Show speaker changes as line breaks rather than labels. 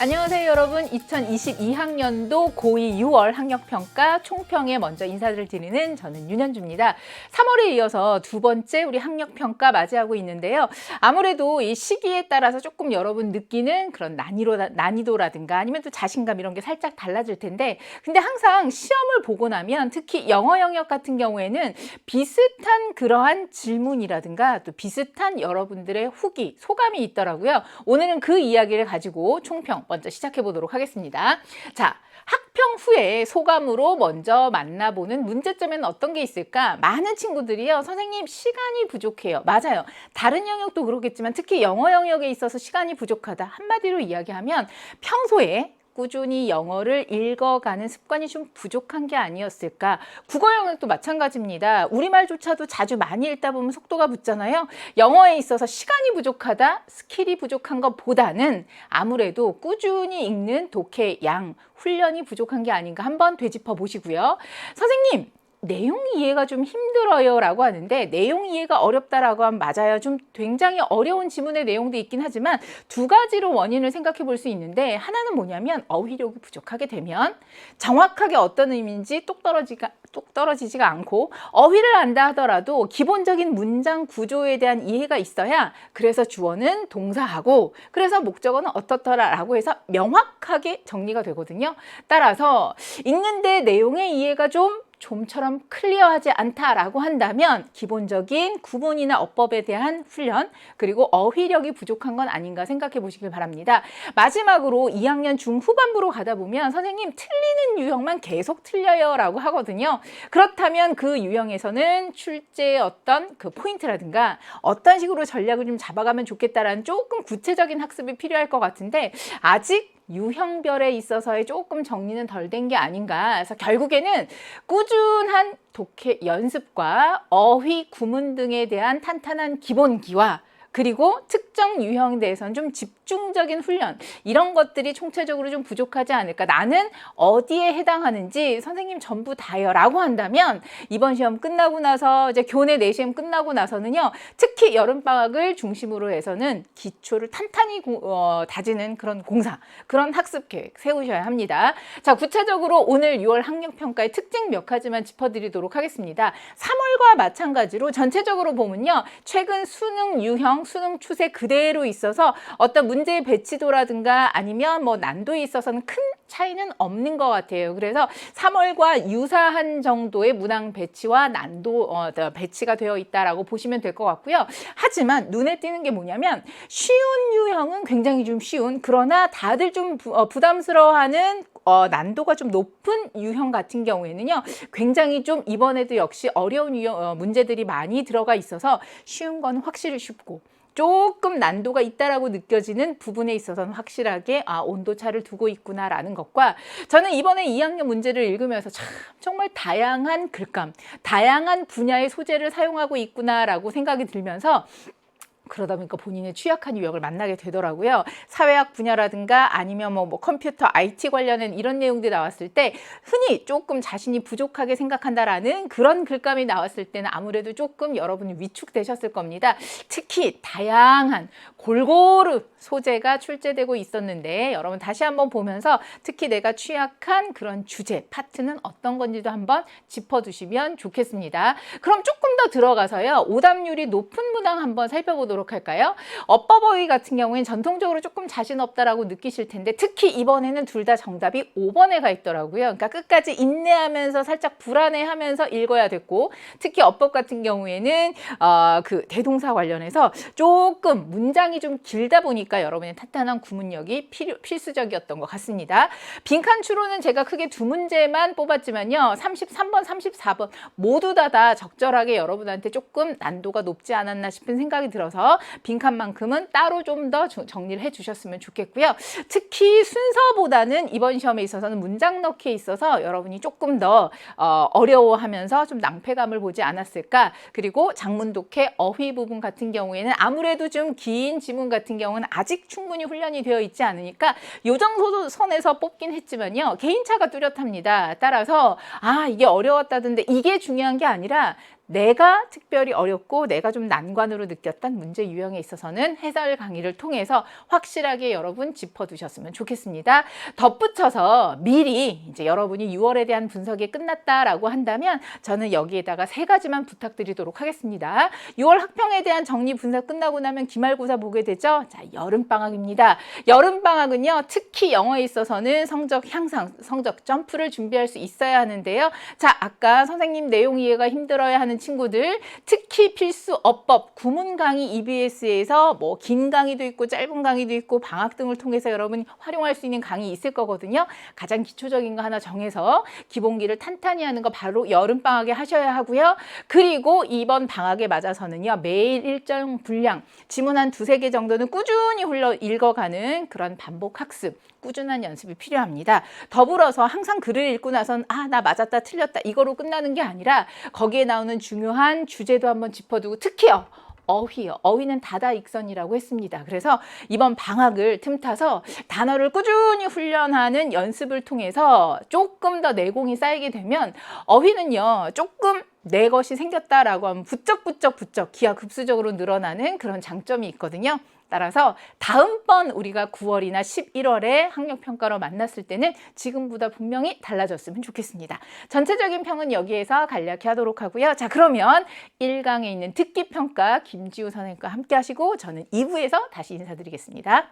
안녕하세요 여러분. 2022학년도 고2 6월 학력평가 총평에 먼저 인사를 드리는 저는 윤현주입니다. 3월에 이어서 두 번째 우리 학력평가 맞이하고 있는데요. 아무래도 이 시기에 따라서 조금 여러분 느끼는 그런 난이도라든가 아니면 또 자신감 이런 게 살짝 달라질 텐데, 근데 항상 시험을 보고 나면 특히 영어 영역 같은 경우에는 비슷한 그러한 질문이라든가 또 비슷한 여러분들의 후기, 소감이 있더라고요. 오늘은 그 이야기를 가지고 총평 먼저 시작해 보도록 하겠습니다. 자, 학평 후에 소감으로 먼저 만나보는 문제점에는 어떤 게 있을까? 많은 친구들이요, 선생님 시간이 부족해요. 맞아요. 다른 영역도 그렇겠지만 특히 영어 영역에 있어서 시간이 부족하다. 한마디로 이야기하면 평소에 꾸준히 영어를 읽어가는 습관이 좀 부족한 게 아니었을까. 국어 영역도 마찬가지입니다. 우리말조차도 자주 많이 읽다 보면 속도가 붙잖아요. 영어에 있어서 시간이 부족하다, 스킬이 부족한 것보다는 아무래도 꾸준히 읽는 독해 양, 훈련이 부족한 게 아닌가 한번 되짚어 보시고요. 선생님, 내용 이해가 좀 힘들어요 라고 하는데, 내용 이해가 어렵다라고 하면 맞아요. 좀 굉장히 어려운 지문의 내용도 있긴 하지만 두 가지로 원인을 생각해 볼 수 있는데, 하나는 뭐냐면 어휘력이 부족하게 되면 정확하게 어떤 의미인지 똑 떨어지지가 않고, 어휘를 안다 하더라도 기본적인 문장 구조에 대한 이해가 있어야 그래서 주어는 동사하고 그래서 목적어는 어떻더라라고 해서 명확하게 정리가 되거든요. 따라서 읽는데 내용의 이해가 좀처럼 클리어하지 않다라고 한다면 기본적인 구문이나 어법에 대한 훈련, 그리고 어휘력이 부족한 건 아닌가 생각해 보시길 바랍니다. 마지막으로 2학년 중후반부로 가다 보면 선생님 틀리는 유형만 계속 틀려요 라고 하거든요. 그렇다면 그 유형에서는 출제의 어떤 그 포인트라든가 어떤 식으로 전략을 좀 잡아가면 좋겠다라는 조금 구체적인 학습이 필요할 것 같은데, 아직 유형별에 있어서의 조금 정리는 덜 된 게 아닌가. 그래서 결국에는 꾸준한 독해 연습과 어휘, 구문 등에 대한 탄탄한 기본기와 그리고 특정 유형에 대해서는 좀 집중적인 훈련, 이런 것들이 총체적으로 좀 부족하지 않을까. 나는 어디에 해당하는지 선생님 전부 다요 라고 한다면 이번 시험 끝나고 나서 이제 교내 내시험 끝나고 나서는요, 특히 여름방학을 중심으로 해서는 기초를 탄탄히 다지는 그런 공사, 그런 학습 계획 세우셔야 합니다. 자, 구체적으로 오늘 6월 학력평가의 특징 몇 가지만 짚어드리도록 하겠습니다. 3월과 마찬가지로 전체적으로 보면요, 최근 수능 유형, 수능 추세 그대로 있어서 어떤 문제의 배치도라든가 아니면 뭐 난도에 있어서는 큰 차이는 없는 것 같아요. 그래서 3월과 유사한 정도의 문항 배치와 난도 배치가 되어 있다라고 보시면 될 것 같고요. 하지만 눈에 띄는 게 뭐냐면, 쉬운 유형은 굉장히 좀 쉬운, 그러나 다들 좀 부담스러워하는 난도가 좀 높은 유형 같은 경우에는요, 굉장히 좀 이번에도 역시 어려운 유형 문제들이 많이 들어가 있어서 쉬운 건 확실히 쉽고 조금 난도가 있다라고 느껴지는 부분에 있어서는 확실하게 온도차를 두고 있구나라는 것과, 저는 이번에 2학년 문제를 읽으면서 참 정말 다양한 글감, 다양한 분야의 소재를 사용하고 있구나라고 생각이 들면서 그러다 보니까 본인의 취약한 유형을 만나게 되더라고요. 사회학 분야라든가 아니면 뭐 컴퓨터, IT 관련된 이런 내용들이 나왔을 때 흔히 조금 자신이 부족하게 생각한다라는 그런 글감이 나왔을 때는 아무래도 조금 여러분이 위축되셨을 겁니다. 특히 다양한 골고루 소재가 출제되고 있었는데, 여러분 다시 한번 보면서 특히 내가 취약한 그런 주제, 파트는 어떤 건지도 한번 짚어두시면 좋겠습니다. 그럼 조금 더 들어가서요, 오답률이 높은 문항 한번 살펴보도록 할까요? 어법 어휘 같은 경우에는 전통적으로 조금 자신 없다라고 느끼실 텐데, 특히 이번에는 둘 다 정답이 5번에 가 있더라고요. 그러니까 끝까지 인내하면서 살짝 불안해하면서 읽어야 됐고, 특히 어법 같은 경우에는 그 대동사 관련해서 조금 문장이 좀 길다 보니까 여러분의 탄탄한 구문력이 필수적이었던 것 같습니다. 빈칸 추로는 제가 크게 두 문제만 뽑았지만요, 33번, 34번 모두 다 적절하게 여러분한테 조금 난도가 높지 않았나 싶은 생각이 들어서 빈칸만큼은 따로 좀 더 정리를 해주셨으면 좋겠고요. 특히 순서보다는 이번 시험에 있어서는 문장 넣기에 있어서 여러분이 조금 더 어려워하면서 좀 낭패감을 보지 않았을까. 그리고 장문 독해, 어휘 부분 같은 경우에는 아무래도 좀 긴 지문 같은 경우는 아직 충분히 훈련이 되어 있지 않으니까 요정 선에서 뽑긴 했지만요, 개인차가 뚜렷합니다. 따라서 이게 어려웠다던데 이게 중요한 게 아니라 내가 특별히 어렵고 내가 좀 난관으로 느꼈던 문제 유형에 있어서는 해설 강의를 통해서 확실하게 여러분 짚어두셨으면 좋겠습니다. 덧붙여서 미리 이제 여러분이 6월에 대한 분석이 끝났다라고 한다면 저는 여기에다가 3가지만 부탁드리도록 하겠습니다. 6월 학평에 대한 정리 분석 끝나고 나면 기말고사 보게 되죠. 자, 여름방학입니다. 여름방학은요, 특히 영어에 있어서는 성적 향상, 성적 점프를 준비할 수 있어야 하는데요. 자, 아까 선생님 내용 이해가 힘들어야 하는 친구들, 특히 필수 어법, 구문 강의 EBS에서 뭐 긴 강의도 있고 짧은 강의도 있고 방학 등을 통해서 여러분 활용할 수 있는 강의 있을 거거든요. 가장 기초적인 거 하나 정해서 기본기를 탄탄히 하는 거 바로 여름방학에 하셔야 하고요. 그리고 이번 방학에 맞아서는요, 매일 일정 분량, 지문 한 2-3개 정도는 꾸준히 읽어가는 그런 반복 학습, 꾸준한 연습이 필요합니다. 더불어서 항상 글을 읽고 나선 나 맞았다 틀렸다 이거로 끝나는 게 아니라 거기에 나오는 중요한 주제도 한번 짚어두고, 특히요, 어휘요. 어휘는 다다익선이라고 했습니다. 그래서 이번 방학을 틈타서 단어를 꾸준히 훈련하는 연습을 통해서 조금 더 내공이 쌓이게 되면 어휘는요, 조금 내 것이 생겼다라고 하면 부쩍부쩍 기하급수적으로 늘어나는 그런 장점이 있거든요. 따라서 다음번 우리가 9월이나 11월에 학력평가로 만났을 때는 지금보다 분명히 달라졌으면 좋겠습니다. 전체적인 평은 여기에서 간략히 하도록 하고요. 자, 그러면 1강에 있는 듣기평가 김지우 선생님과 함께 하시고 저는 2부에서 다시 인사드리겠습니다.